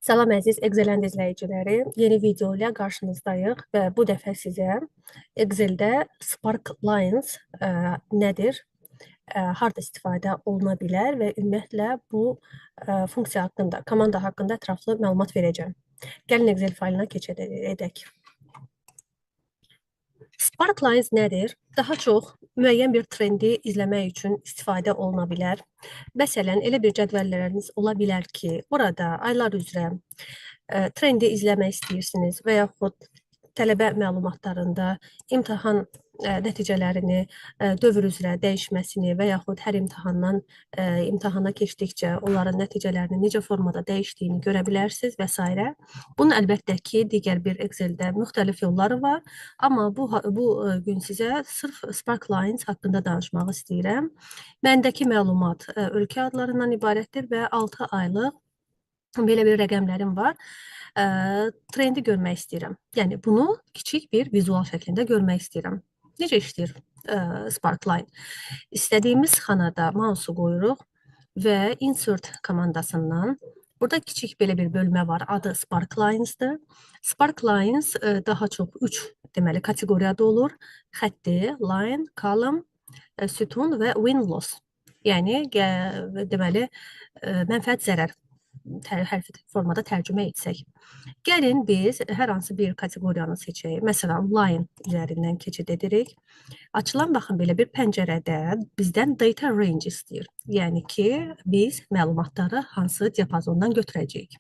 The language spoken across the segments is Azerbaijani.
Salam əziz Excel izləyiciləri. Yeni video ilə qarşınızdayıq və bu dəfə sizə Excel-də Spark Lines nədir, harda istifadə oluna bilər və ümumiyyətlə bu funksiya haqqında, komanda haqqında ətraflı məlumat verəcəm. Gəlin Excel faylına edək. Spark Lines nədir? Daha çox müəyyən bir trendi izləmək üçün istifadə oluna bilər. Məsələn, elə bir cədvəlləriniz ola bilər ki, burada aylar üzrə trendi izləmək istəyirsiniz və yaxud tələbə məlumatlarında imtahan nəticələrini dövr üzrə dəyişməsini və yaxud hər imtahandan imtahana keçdikcə onların nəticələrinin necə formada dəyişdiyini görə bilərsiniz və s. Bunun əlbəttə ki, digər bir Excel-də müxtəlif yolları var, amma bu gün sizə sırf Spark Lines haqqında danışmaq istəyirəm. Məndəki məlumat ölkə adlarından ibarətdir və 6 aylıq belə bir rəqəmlərim var. Trendi görmək istəyirəm. Yəni, bunu kiçik bir vizual şəklində görmək istəyirəm. Necə işləyir Sparkline? İstədiyimiz xanada mausu qoyuruq və Insert komandasından burada kiçik belə bir bölmə var. Adı Sparklines-dir. Sparklines daha çox 3 deməli kateqoriyada olur. Xətti, line, column, sütun və win-loss. Yəni, deməli, mənfəət zərər hərfi formada tərcümə etsək. Gəlin biz hər hansı bir kateqoriyanı seçək. Məsələn, line üzərindən keçid edirik. Açılan baxın belə bir pəncərədə bizdən data range istəyir. Yəni ki, biz məlumatları hansı diapazondan götürəcəyik.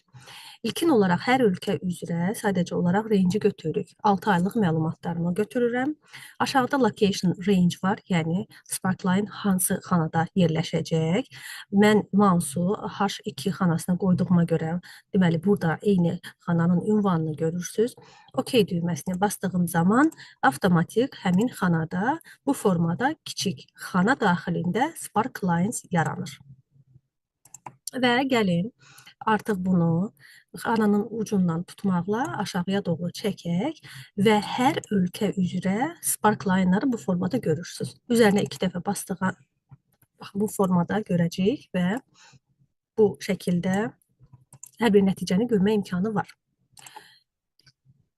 İlkin olaraq hər ölkə üzrə sadəcə olaraq range götürürük. 6 aylıq məlumatlarımı götürürəm. Aşağıda location range var, yəni Sparkline hansı xanada yerləşəcək. Mən mausu H2 xanasına qoyduğuma görə, deməli burada eyni xananın ünvanını görürsünüz. OK düyməsini bastığım zaman avtomatik həmin xanada bu formada kiçik xana daxilində Spark Lines yaranır. Və gəlin artıq bunu xananın ucundan tutmaqla aşağıya doğru çəkək və hər ölkə üzrə Spark Line-ları bu formada görürsünüz. Üzərinə 2 dəfə bastığa bu formada görəcəyik və bu şəkildə hər bir nəticəni görmə imkanı var.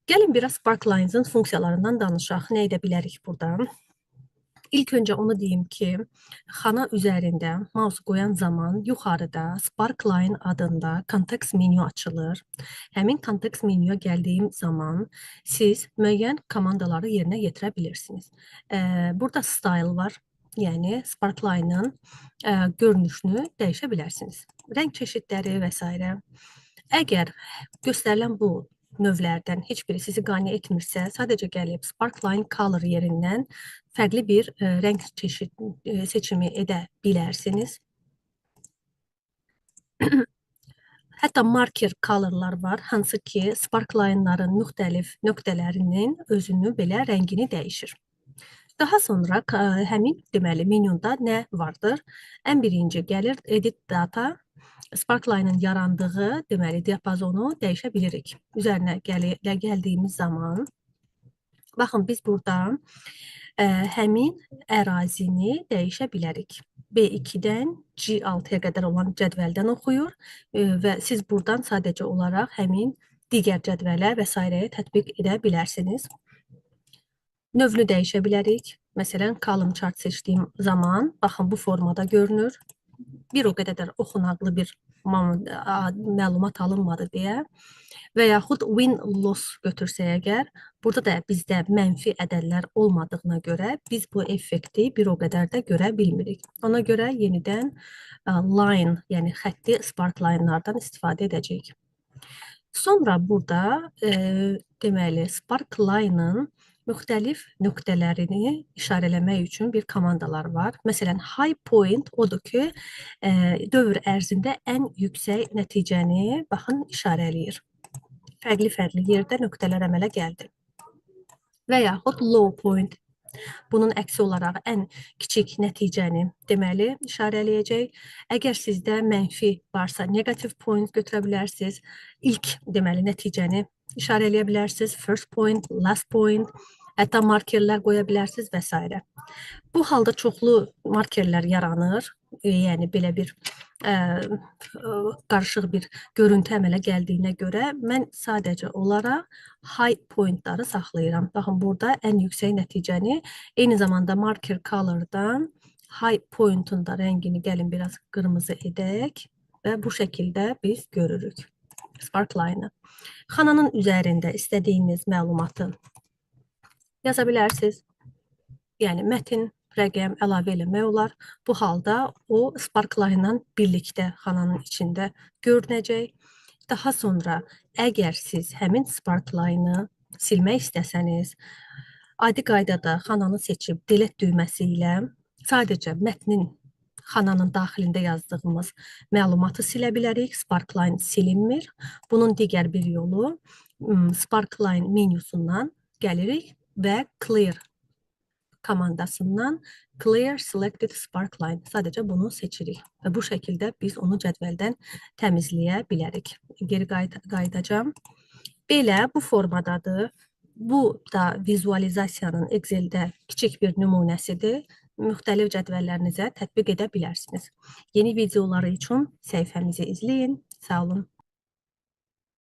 Gəlin biraz Spark Lines-ın funksiyalarından danışaq. Nə edə bilərik burada? İlk öncə onu deyim ki, xana üzərində mouse qoyan zaman yuxarıda Sparkline adında kontekst menyu açılır. Həmin kontekst menyuya gəldiyim zaman siz müəyyən komandaları yerinə yetirə bilirsiniz. Burada style var, yəni Sparkline-ın görünüşünü dəyişə bilərsiniz. Rəng çeşidləri və s. Əgər göstərilən bu növlərdən heç biri sizi qane etmirsə, sadəcə gəlib Sparkline Color yerindən fərqli bir rəng seçimi edə bilərsiniz. Hətta marker colorlar var, hansı ki Sparkline-ların müxtəlif nöqtələrinin özünü belə rəngini dəyişir. Daha sonra həmin deməli menyuda nə vardır? Ən birinci gəlir Edit Data. Sparkline-ın yarandığı deməli diapazonu dəyişə bilirik. Üzərinə gəldiyimiz zaman baxın biz burada həmin ərazini dəyişə bilərik. B2-dən G6-ya qədər olan cədvəldən oxuyur və siz buradan sadəcə olaraq həmin digər cədvələ və s. tətbiq edə bilərsiniz. Növünü dəyişə bilərik. Məsələn, column chart seçdiyim zaman baxın bu formada görünür. Bir o qədər də oxunaqlı bir məlumat alınmadı deyə və yaxud win-loss götürsək əgər, burada da bizdə mənfi ədədlər olmadığına görə biz bu effekti bir o qədər də görə bilmirik. Ona görə yenidən line, yəni xətti Sparkline-lardan istifadə edəcəyik. Sonra burada deməli Sparkline-ın müxtəlif nöqtələrini işarələmək üçün bir komandalar var. Məsələn, high point odur ki, dövr ərzində ən yüksək nəticəni baxın işarələyir. Fərqli yerdə nöqtələr əmələ gəldi. Və yaxud low point. Bunun əksi olaraq ən kiçik nəticəni deməli işarələyəcək. Əgər sizdə mənfi varsa negative point götürə bilərsiniz. İlk deməli nəticəni işarələyə bilərsiniz. First point, last point. Hətta markerlər qoya bilərsiniz və s. Bu halda çoxlu markerlər yaranır. Yəni belə bir qarışıq bir görüntü əmələ gəldiyinə görə mən sadəcə olaraq high pointları saxlayıram. Baxın, burada ən yüksək nəticəni eyni zamanda marker colordan high pointun da rəngini gəlin biraz qırmızı edək və bu şəkildə biz görürük Sparkline-ı. Xananın üzərində istədiyiniz məlumatı yaza bilərsiniz. Yəni mətn, rəqəm əlavə eləmək olar. Bu halda o Sparkline ilə birlikdə xananın içində görünəcək. Daha sonra əgər siz həmin Sparkline-ı silmək istəsəniz, adi qaydada xananı seçib delete düyməsi ilə sadəcə mətnin xananın daxilində yazdığımız məlumatı silə bilərik. Sparkline silinmir. Bunun digər bir yolu Sparkline menyusundan gəlirik və clear komandasından Clear Selected Sparkline sadəcə bunu seçirik və bu şəkildə biz onu cədvəldən təmizləyə bilərik. Geri qayıdacağım. Belə bu formadadır. Bu da vizualizasiyanın Excel-də kiçik bir nümunəsidir. Müxtəlif cədvəllərinizə tətbiq edə bilərsiniz. Yeni videoları üçün səhifəmizi izləyin. Sağ olun.